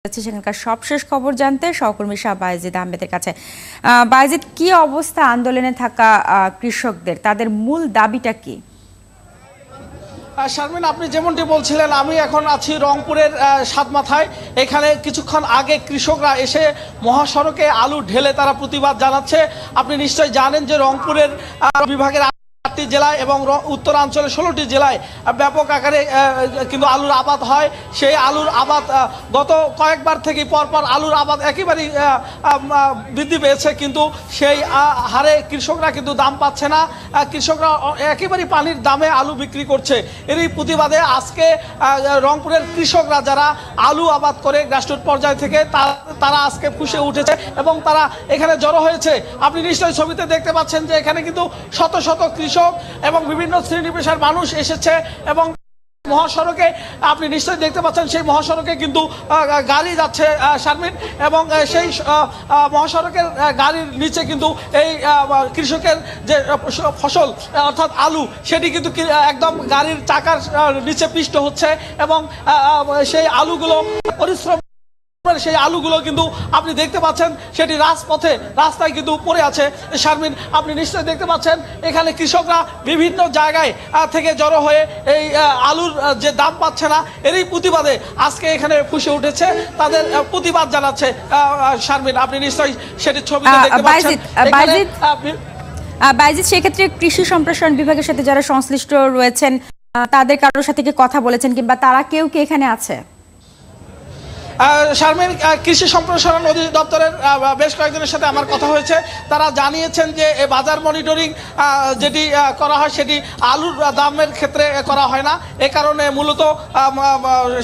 সেখানকার সবশেষ খবর জানতে সহকর্মী শাহ বায়েজিদ আহমেদের কাছে। বায়েজিদ, কি অবস্থা আন্দোলনে থাকা কৃষকদের, তাদের মূল দাবিটা কি? শারমিন, আপনি যেমনটি বলছিলেন, আমি এখন আছি রংপুরের সাতমাথায়। এখানে কিছুক্ষণ আগে কৃষকরা এসে মহাসড়কে আলু ঢেলে তারা প্রতিবাদ জানাচ্ছে। আপনি নিশ্চয়ই জানেন যে রংপুরের বিভাগের 8টি জেলায় এবং উত্তরাঞ্চলের 16টি জেলায় ব্যাপক আকারে কিন্তু আলুর আবাদ হয়। সেই আলুর আবাদ গত কয়েকবার থেকে পরপর আলুর আবাদ একেবারেই বৃদ্ধি পেয়েছে, কিন্তু সেই হারে কৃষকরা কিন্তু দাম পাচ্ছে না। কৃষকরা একেবারেই পানির দামে আলু বিক্রি করছে। এরই প্রতিবাদে আজকে রংপুরের কৃষকরা যারা আলু আবাদ করে গ্রাসরুট পর্যায় থেকে তারা আজকে ফুঁসে উঠেছে এবং তারা এখানে জড়ো হয়েছে। আপনি নিশ্চয়ই ছবিতে দেখতে পাচ্ছেন যে এখানে কিন্তু শত শত কৃষক এবং বিভিন্ন শ্রেণী পেশার মানুষ এসেছে এবং মহাসড়কে আপনি নিশ্চয়ই দেখতে পাচ্ছেন সেই মহাসড়কে কিন্তু গাড়ি যাচ্ছে শারমিন, এবং সেই মহাসড়কের গাড়ির নিচে কিন্তু এই কৃষকের যে ফসল অর্থাৎ আলু সেটি কিন্তু একদম গাড়ির চাকার নিচে পিষ্ট হচ্ছে এবং সেই আলুগুলো পরিশ্রম সেই আলুগুলো কিন্তু আপনি দেখতে পাচ্ছেন সেটি রাস্তায় কিন্তু পড়ে আছে। শারমিন, আপনি নিশ্চয়ই দেখতে পাচ্ছেন এখানে কৃষকরা বিভিন্ন জায়গায় থেকে জড়ো হয়ে এই আলুর যে দাম পাচ্ছে না এরই প্রতিবাদে আজকে এখানে ফুঁসে উঠেছে, তাদের প্রতিবাদ জানাচ্ছে। শারমিন, আপনি নিশ্চয়ই সেটি ছবিতে দেখতে পাচ্ছেন। বায়েজিদ, সেক্ষেত্রে কৃষি সম্প্রসারণ বিভাগের সাথে যারা সংশ্লিষ্ট রয়েছেন তাদের কারোর সাথে কি কথা বলেছেন, কিংবা তারা কেউ কি এখানে আছে? শারমিন, কৃষি সম্প্রসারণ অধিদপ্তরের বেশ কয়েকজনের সাথে আমার কথা হয়েছে। তারা জানিয়েছেন যে বাজার মনিটরিং যেটি করা হয় সেটি আলুর দামের ক্ষেত্রে করা হয় না, এ কারণে মূলত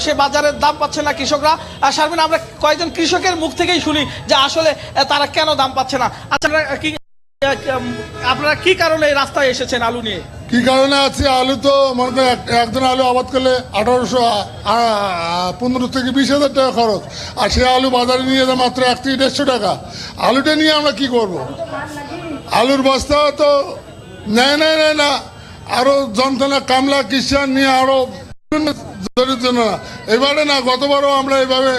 সে বাজারের দাম পাচ্ছে না কৃষকরা। শারমিন, আমরা কয়েকজন কৃষকের মুখ থেকেই শুনি যে আসলে তারা কেন দাম পাচ্ছে না। আচ্ছা, আপনারা কি কারণে এই রাস্তায় এসেছেন আলু নিয়ে? কি কারণে আছে? আলু তো মনে করেন একজন আলু আবাদ করলে 15 থেকে 20,000 টাকা খরচ, আর সে আলু বাজারে নিয়ে যায় মাত্র 1 থেকে 150 টাকা। আলুটা নিয়ে আমরা কি করব? আলুর বস্তা তো নেয় না, আরো যন্ত্রণা, কামলা কিষান নিয়ে আরো জন্য এবারে না, গতবারও আমরা এইভাবে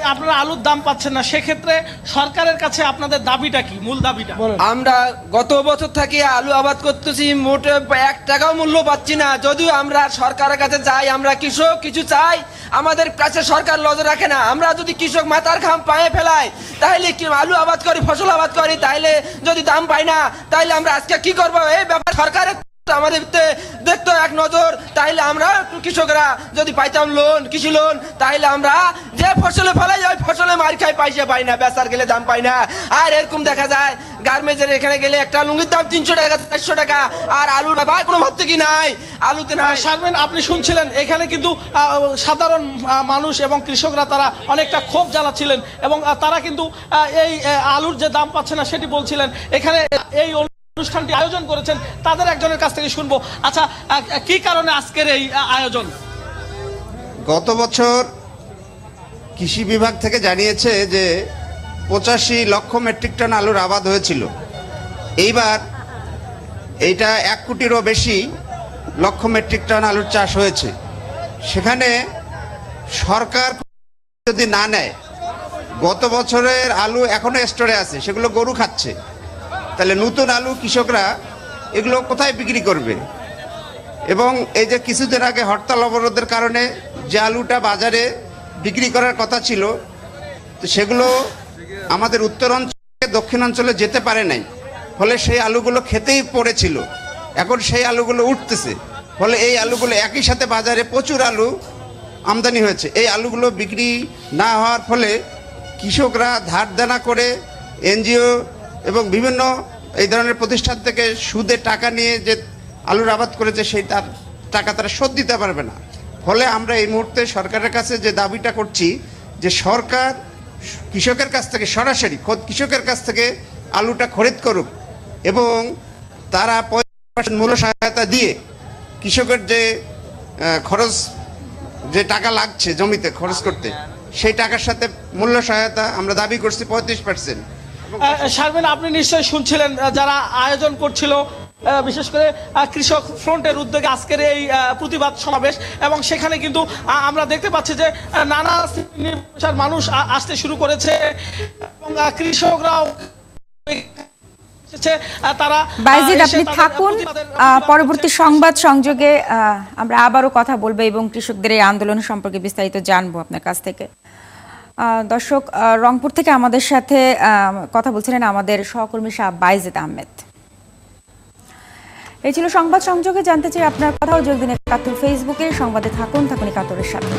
আপনারা আলুর দাম পাচ্ছেন না, সেক্ষেত্রে সরকারের কাছে আপনাদের দাবিটা কি, মূল দাবিটা? আমরা গত বছর থেকে আলু আবাদ করতেছি, মোটে 1 টাকাও মূল্য পাচ্ছি না। যদিও আমরা সরকারের কাছে যাই, আমরা কৃষক কিছু চাই, আমাদের কাছে সরকার নজর রাখে না। আমরা যদি কৃষক মাথার ঘাম পায়ে ফেলাই, তাহলে কি আলু আবাদ করি, ফসল আবাদ করি, তাইলে যদি দাম পাই না, তাইলে আমরা আজকে কি করবো? এই ব্যাপার সরকারের আমাদের দেখতো এক নজর, তাইলে আমরা কৃষকরা যদি পাইতাম লোন, কৃষি লোন, তাইলে আমরা যে ফসলে ফলাই ওই ফসলে মার খাই, পয়সা পাই না, বেচার গেলে দাম পাই না। আর এরকম দেখা যায় গার্মেন্টসের এখানে গেলে একটা লুঙ্গির দাম 300 টাকা, 400 টাকা, আর আলুর ভাই কোনো ভর্তুকি নাই, আলুতে নাই। শারমিন, আপনি শুনছিলেন এখানে কিন্তু সাধারণ মানুষ এবং কৃষকরা তারা অনেকটা ক্ষোভ জ্বালাচ্ছিলেন এবং তারা কিন্তু এই আলুর যে দাম পাচ্ছে না সেটি বলছিলেন। এখানে এই অনুষ্ঠানটি আয়োজন করেছেন তাদের একজনের কাছ থেকে শুনবো। আচ্ছা, কি কারণে আজকের এই আয়োজন? গত বছর কৃষি বিভাগ থেকে জানিয়েছে যে 85 লক্ষ মেট্রিক টন আলুর আবাদ হয়েছিল। এইবার এইটা 1 কোটিরও বেশি লক্ষ মেট্রিক টন আলুর চাষ হয়েছে। সেখানে সরকার যদি না নেয়, গত বছরের আলু এখনো স্টোরে আছে, সেগুলো গরু খাচ্ছে, তাহলে নতুন আলু কৃষকরা এগুলো কোথায় বিক্রি করবে? এবং এই যে কিছুদিন আগে হরতাল অবরোধের কারণে যে আলুটা বাজারে বিক্রি করার কথা ছিল, তো সেগুলো আমাদের উত্তরাঞ্চলে দক্ষিণাঞ্চলে যেতে পারে নাই, ফলে সেই আলুগুলো খেতেই পড়েছিল। এখন সেই আলুগুলো উঠতেছে, ফলে এই আলুগুলো একই সাথে বাজারে প্রচুর আলু আমদানি হয়েছে। এই আলুগুলো বিক্রি না হওয়ার ফলে কৃষকরা ধার দেনা করে এনজিও এবং বিভিন্ন এই ধরনের প্রতিষ্ঠান থেকে সুদে টাকা নিয়ে যে আলুর আবাদ করেছে সেই তার টাকা তারা শোধ দিতে পারবে না। ফলে আমরা এই মুহূর্তে সরকারের কাছে যে দাবিটা করছি যে সরকার কৃষকের কাছ থেকে সরাসরি খোদ কৃষকের কাছ থেকে আলুটা খরিদ করুক এবং তারা 50% মূল্য সহায়তা দিয়ে কৃষকের যে খরচ, যে টাকা লাগছে জমিতে খরচ করতে, সেই টাকার সাথে মূল্য সহায়তা আমরা দাবি করছি 35%। শারমিন, আপনি নিশ্চয়ই শুনছিলেন যারা আয়োজন করছিল বিশেষ করে কৃষক ফ্রন্টের উদ্যোগে আজকের এই প্রতিবাদ সমাবেশ, এবং সেখানে কিন্তু আমরা দেখতে পাচ্ছি যে নানা শ্রেণীর পেশার মানুষ আসতে শুরু করেছে এবং কৃষকরাও তারা। বাইজিদ, আপনি থাকুন, পরবর্তী সংবাদ সংযোগে আমরা আবারও কথা বলবো এবং কৃষকদের এই আন্দোলন সম্পর্কে বিস্তারিত জানবো আপনার কাছ থেকে। দর্শক, রংপুর থেকে আমাদের সাথে কথা বলছিলেন আমাদের সহকর্মী শাহ বাইজিদ আহমেদ। এই ছিল সংবাদ সংযোগে। জানতে চাই আপনার কথাও যোগ দিন একাত্তর ফেসবুকে। সংবাদে থাকুন একাত্তরের সাথে।